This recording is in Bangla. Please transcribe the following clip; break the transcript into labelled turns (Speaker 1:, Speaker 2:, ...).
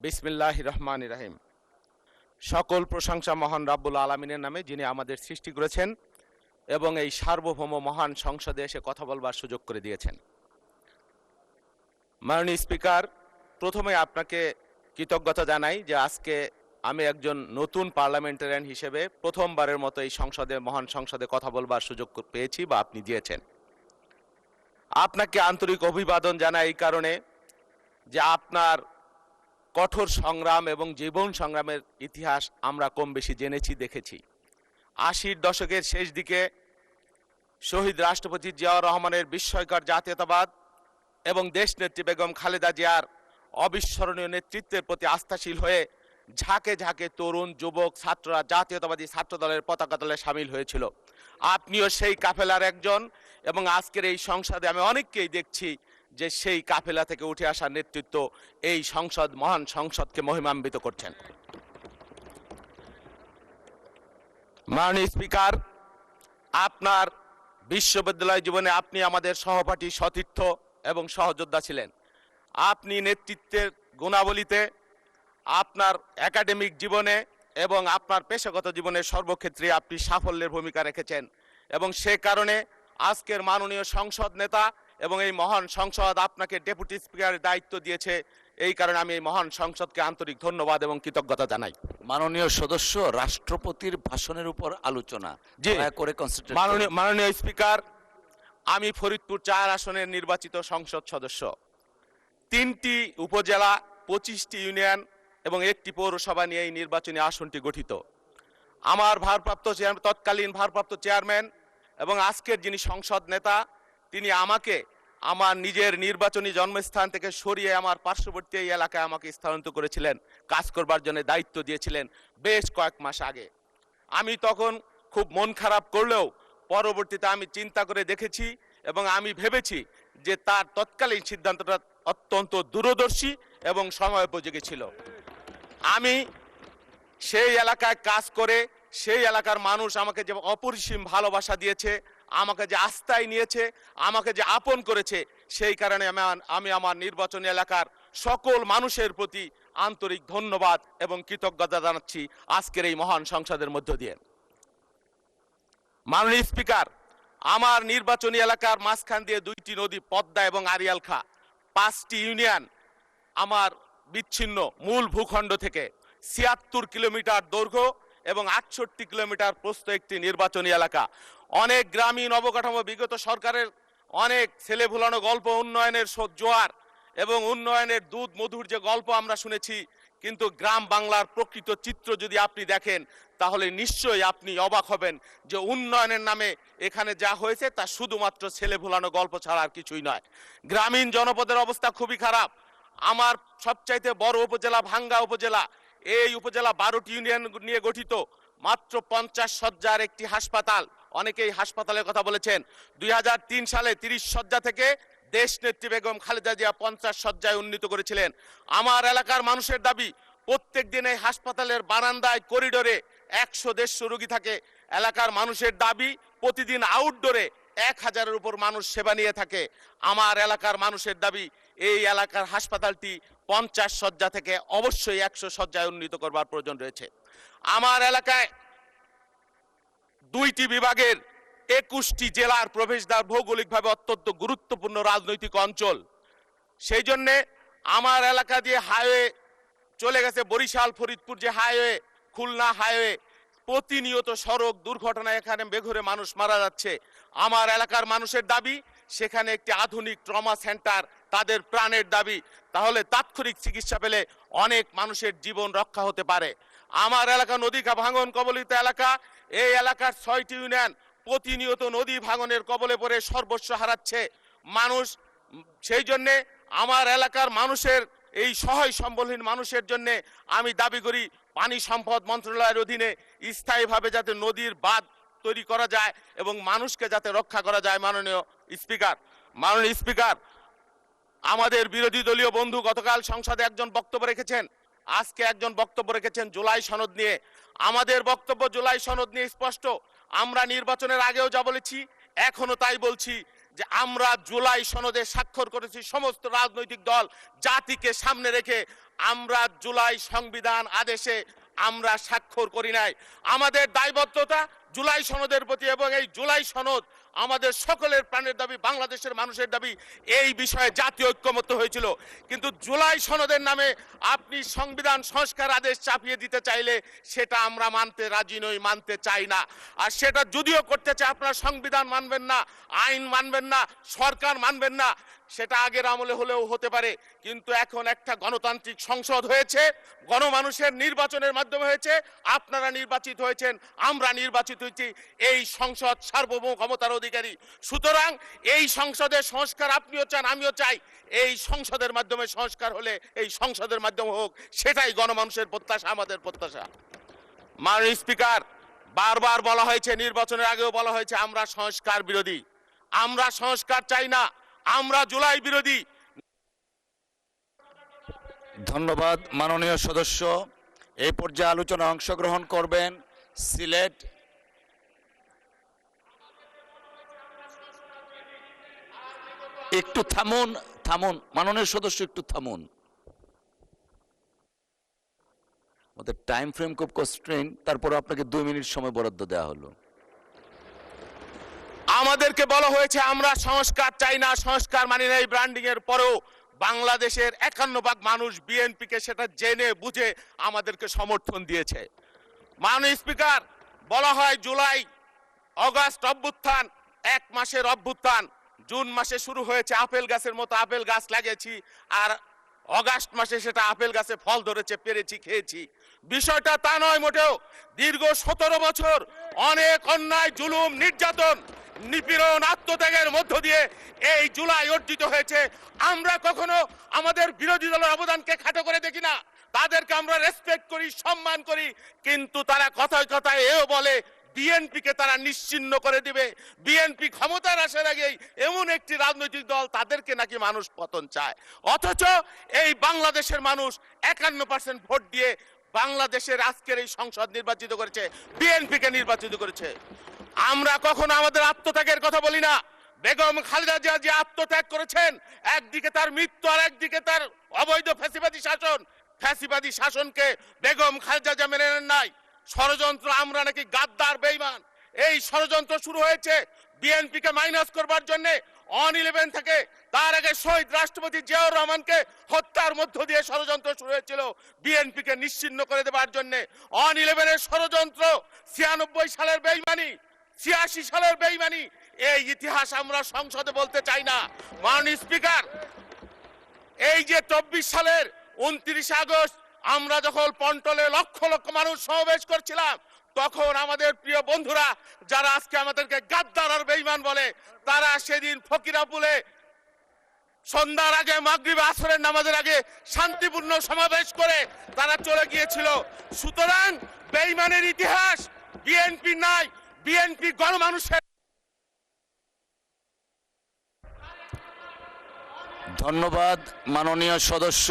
Speaker 1: বিসমিল্লাহির রহমানির রহিম। সকল প্রশংসা মহান রাব্বুল আলামিনের নামে, যিনি আমাদের সৃষ্টি করেছেন এবং এই সার্বভৌম মহান সংসদে এসে কথা বলবার সুযোগ করে দিয়েছেন। মাননীয় স্পিকার, প্রথমে আপনাকে কৃতজ্ঞতা জানাই যে আজকে আমি একজন নতুন পার্লামেন্টারিয়ান হিসেবে প্রথমবারের মতো এই মহান সংসদে কথা বলবার সুযোগ পেয়েছি বা আপনি দিয়েছেন। আপনাকে আন্তরিক অভিবাদন জানাই এই কারণে যে আপনার কঠোর সংগ্রাম এবং জীবন সংগ্রামের ইতিহাস আমরা কম বেশি জেনেছি, দেখেছি। ৮০-র দশকের শেষ দিকে শহীদ রাষ্ট্রপতি জিয়াউর রহমানের বিস্ময়কর জাতীয়তাবাদ এবং দেশনেত্রী বেগম খালেদা জিয়ার অবিস্মরণীয় নেতৃত্বের প্রতি আস্থাশীল হয়ে ঝাঁকে ঝাঁকে তরুণ যুবক ছাত্ররা জাতীয়তাবাদী ছাত্রদলের পতাকা দলে সামিল হয়েছিল। আপনিও সেই কাফেলার একজন এবং আজকের এই সংসদে আমি অনেককেই দেখছি যে সেই কাফেলা থেকে উঠে আসা নেতৃত্ব এই মহান সংসদকে মহিমান্বিত করছেন। মাননীয় স্পিকার, আপনার বিশ্ববিদ্যালয় জীবনে আপনি আমাদের সহপাঠী, সতীর্থ এবং সহযোদ্ধা ছিলেন। আপনি নেতৃত্বের গুণাবলীতে, আপনার একাডেমিক জীবনে এবং আপনার পেশাগত জীবনের সর্বক্ষেত্রে আপনি সাফল্যের ভূমিকা রেখেছেন এবং সে কারণে আজকের মাননীয় সংসদ নেতা এবং এই মহান সংসদ আপনাকে ডেপুটি স্পিকারের দায়িত্ব দিয়েছে। এই কারণে আমি এই মহান সংসদকে আন্তরিক ধন্যবাদ এবং কৃতজ্ঞতা জানাই।
Speaker 2: মাননীয় সদস্য, রাষ্ট্রপতির ভাষণের উপর আলোচনা করে
Speaker 1: মাননীয় স্পিকার, আমি ফরিদপুর ৪ আসনের নির্বাচিত সংসদ সদস্য। ৩টি উপজেলা, ২৫টি ইউনিয়ন এবং ১টি পৌরসভা নিয়ে এই নির্বাচনী আসনটি গঠিত। আমার তৎকালীন ভারপ্রাপ্ত চেয়ারম্যান এবং আজকের যিনি সংসদ নেতা, তিনি আমাকে আমার নিজের নির্বাচনী জন্মস্থান থেকে সরিয়ে আমার পার্শ্ববর্তী এই এলাকায় আমাকে স্থানান্তর করেছিলেন, কাজ করবার জন্য দায়িত্ব দিয়েছিলেন বেশ কয়েক মাস আগে। আমি তখন খুব মন খারাপ করলেও পরবর্তীতে আমি চিন্তা করে দেখেছি এবং আমি ভেবেছি যে তার তৎকালীন সিদ্ধান্তটা অত্যন্ত দূরদর্শী এবং সময়োপযোগী ছিল। আমি সেই এলাকায় কাজ করে সেই এলাকার মানুষ আমাকে যে অপরিসীম ভালোবাসা দিয়েছে, আমাকে যে আস্থায় নিয়েছে, আমাকে যে আপন করেছে, সেই কারণে আমি আমার নির্বাচনী এলাকার সকল মানুষের প্রতি আন্তরিক ধন্যবাদ এবং কৃতজ্ঞতা জানাচ্ছি আজকের এই মহান সংসদের মধ্য দিয়ে। মাননীয় স্পিকার, আমার নির্বাচনী এলাকার মাঝখান দিয়ে 2টি নদী, পদ্মা এবং আড়িয়াল খাঁ, 5টি ইউনিয়ন আমার বিচ্ছিন্ন মূল ভূখণ্ড থেকে ৭৬ কিলোমিটার দৈর্ঘ্য এবং ৬৮ কিলোমিটার প্রস্থ একটি নির্বাচনী এলাকা। অনেক গ্রামীণ অবকাঠামো, বিগত সরকারের অনেক ছেলে ভুলানো গল্প, উন্নয়নের জোয়ার এবং উন্নয়নের দুধ মধুর যে গল্প আমরা শুনেছি, কিন্তু গ্রাম বাংলার প্রকৃত চিত্র যদি আপনি দেখেন তাহলে নিশ্চয়ই আপনি অবাক হবেন যে উন্নয়নের নামে এখানে যা হয়েছে তা শুধুমাত্র ছেলে ভুলানো গল্প ছাড়া আর কিছুই নয়। গ্রামীণ জনপদের অবস্থা খুবই খারাপ। আমার সবচাইতে বড় উপজেলা ভাঙ্গা উপজেলা, এই উপজেলা 12টি ইউনিয়ন নিয়ে গঠিত, মাত্র 50 শয্যার একটি হাসপাতাল। অনেকেই হাসপাতালের কথা বলেছেন। 2003 সালে 30 শয্যা থেকে দেশনেত্রী বেগম খালেদা জিয়া 50 শয্যায় উন্নীত করেছিলেন। আমার এলাকার মানুষের দাবি, প্রত্যেক দিন এই হাসপাতালের বারান্দায়, করিডোরে 100-150 রোগী থাকে। এলাকার মানুষের দাবি, প্রতিদিন আউটডোরে 1000-এর উপর মানুষ সেবা নিয়ে থাকে। আমার এলাকার মানুষের দাবি, এই এলাকার হাসপাতালটি 50 শয্যা থেকে অবশ্যই 100 শয্যায় উন্নীত করবার প্রয়োজন রয়েছে। আমার এলাকায় 2টি বিভাগের 21টি জেলার প্রবেশদ্বার, ভৌগোলিকভাবে অত্যন্ত গুরুত্বপূর্ণ রাজনৈতিক অঞ্চল। সেই জন্যে আমার এলাকা দিয়ে হাইওয়ে চলে গেছে, বরিশাল ফরিদপুর যে হাইওয়ে, খুলনা হাইওয়ে, প্রতিনিয়ত সড়ক দুর্ঘটনায় এখানে বেঘরে মানুষ মারা যাচ্ছে। আমার এলাকার মানুষের দাবি, সেখানে একটি আধুনিক ট্রমা সেন্টার তাদের প্রাণের দাবি। তাহলে তাৎক্ষণিক চিকিৎসা পেলে অনেক মানুষের জীবন রক্ষা হতে পারে। আমার এলাকা নদী ভাঙন কবলিত এলাকা। এই এলাকার 6টি ইউনিয়ন প্রতিনিয়ত নদী ভাঙনের কবলে পড়ে সর্বস্ব হারাচ্ছে মানুষ। সেই জন্যে আমার এলাকার মানুষের, এই সহায় সম্বলহীন মানুষের জন্য আমি দাবি করি পানি সম্পদ মন্ত্রণালয়ের অধীনে স্থায়ীভাবে যাতে নদীর বাঁধ তৈরি করা যায় এবং মানুষকে যাতে রক্ষা করা যায়। মাননীয় স্পিকার, আমাদের বিরোধী দলীয় বন্ধু গতকাল সংসদে একজন বক্তব্য রেখেছেন, আজকে একজন বক্তব্য রেখেছেন জুলাই সনদ নিয়ে। আমাদের বক্তব্য জুলাই সনদ নিয়ে স্পষ্ট। আমরা নির্বাচনের আগেও যা বলেছি, এখনো তাই বলছি যে আমরা জুলাই সনদে স্বাক্ষর করেছি সমস্ত রাজনৈতিক দল জাতিকে সামনে রেখে। আমরা জুলাই সংবিধান আদেশে আমরা স্বাক্ষর করি নাই। আমাদের দায়বদ্ধতা জুলাই সনদের প্রতি, এবং এই জুলাই সনদ আমাদের সকলের প্রাণের দাবি, বাংলাদেশের মানুষের দাবি। এই বিষয়ে জাতীয় ঐক্যমত্য হয়েছিল। কিন্তু জুলাই সনদের নামে আপনি সংবিধান সংস্কার আদেশ চাপিয়ে দিতে চাইলে সেটা আমরা মানতে রাজি নই, মানতে চাই না। আর সেটা যদিও করতে চায়, আপনারা সংবিধান মানবেন না, আইন মানবেন না, সরকার মানবেন না, সেটা আগের আমলে হলেও হতে পারে। কিন্তু এখন একটা গণতান্ত্রিক সংসদ হয়েছে, গণমানুষের নির্বাচনের মাধ্যমে হয়েছে। আপনারা নির্বাচিত হয়েছেন, আমরা নির্বাচিত হয়েছি। এই সংসদ সার্বভৌম ক্ষমতার অধিকারী। সুতরাং এই সংসদের সংস্কার আপনিও চান, আমিও চাই। এই সংসদের মাধ্যমে সংস্কার হলে এই সংসদের মাধ্যমে হোক, সেটাই গণমানুষের প্রত্যাশা, আমাদের প্রত্যাশা। মাননীয় স্পিকার, বারবার বলা হয়েছে, নির্বাচনের আগেও বলা হয়েছে আমরা সংস্কার বিরোধী। আমরা সংস্কার চাই না, আমরা জুলাই বিরোধী।
Speaker 2: ধন্যবাদ মাননীয় সদস্য। এই পর্যায়ে আলোচনা অংশগ্রহণ করবেন সিলেট একটু থামুন, থামুন মাননীয় সদস্য, একটু থামুন। আমাদের টাইম ফ্রেম খুব কনস্ট্রেইন, তারপর আপনাকে 2 মিনিট সময় বরাদ্দ দেওয়া হলো।
Speaker 1: আমাদেরকে বলা হয়েছে আমরা সংস্কার চাই না, সংস্কার মানি না। এই ব্র্যান্ডিং এর পরেও বাংলাদেশের 51% মানুষ বিএনপিকে সেটা জেনে বুঝে আমাদেরকে সমর্থন দিয়েছে। মাননীয় স্পিকার, বলা হয় জুলাই অগাস্ট অভ্যুত্থান 1 মাসের অভ্যুত্থান। জুন মাসে শুরু হয়েছে, আপেল গাছের মতো আপেল গাছ লাগিয়েছি, আর অগাস্ট মাসে সেটা আপেল গাছে ফল ধরেছে, পেরেছি, খেয়েছি। বিষয়টা তা নয় মোটেও। দীর্ঘ 17 বছর অনেক অন্যায়, জুলুম, নির্যাতন, নিপীড়ন, আত্মত্যাগের মধ্য দিয়ে এই জুলাই অর্জিত হয়েছে। আমরা কখনো আমাদের বিরোধী দলের অবদানকে খাটো করে দেখি না, তাদেরকে আমরা রেসপেক্ট করি, সম্মান করি। কিন্তু তারা কথায় কথায় এও বলে বিএনপিকে তারা নিশ্চিহ্ন করে দিবে। বিএনপি ক্ষমতার আসার আগেই এমন একটি রাজনৈতিক দল, তাদেরকে নাকি মানুষ পতন চায়। অথচ এই বাংলাদেশের মানুষ 51% ভোট দিয়ে বাংলাদেশের আজকের এই সংসদ নির্বাচিত করেছে, বিএনপিকে নির্বাচিত করেছে। আমরা কখনো আমাদের আত্মত্যাগের কথা বলি না। বেগম খালেদা জিয়া যে আত্মত্যাগ করেছেন, একদিকে তার মৃত্যু আর একদিকে তার অবৈধ ফ্যাসিবাদী শাসন। ফ্যাসিবাদী শাসনকে বেগম খালেদা জিয়া মেনে নেন নাই। ষড়যন্ত্র, আমরা নাকি গাদ্দার, বেঈমান, এই ষড়যন্ত্র শুরু হয়েছে বিএনপিকে মাইনাস করবার জন্য। অন 11 থেকে তার আগে শহীদ রাষ্ট্রপতি জিয়াউর রহমানকে হত্যার মধ্য দিয়ে ষড়যন্ত্র শুরু হয়েছিল বিএনপিকে নিশ্চিহ্ন করে দেওয়ার জন্য। অন 11 এর ষড়যন্ত্র, 96 সালের বেঈমানি, 86 সালের বেঈমানি, এই ইতিহাস আমরা সংসদে বলতে চাই না। মাননীয় স্পিকার, এই যে 24 সালের 29 আগস্ট আমরা যখন পন্টলে লক্ষ লক্ষ মানুষ সমাবেশ করছিলাম, তখন আমাদের প্রিয় বন্ধুরা যারা আজকে আমাদেরকে গাদ্দার আর বেঈমান বলে, তারা সেদিন ফকিরাপুলে সন্ধ্যার আগে, মাগরিব আসরের নামাজের আগে শান্তিপূর্ণ সমাবেশ করে তারা চলে গিয়েছিল। সুতরাং বেঈমানের ইতিহাস বিএনপি নাই, বিএনপি গণমানুষের।
Speaker 2: ধন্যবাদ মাননীয় সদস্য।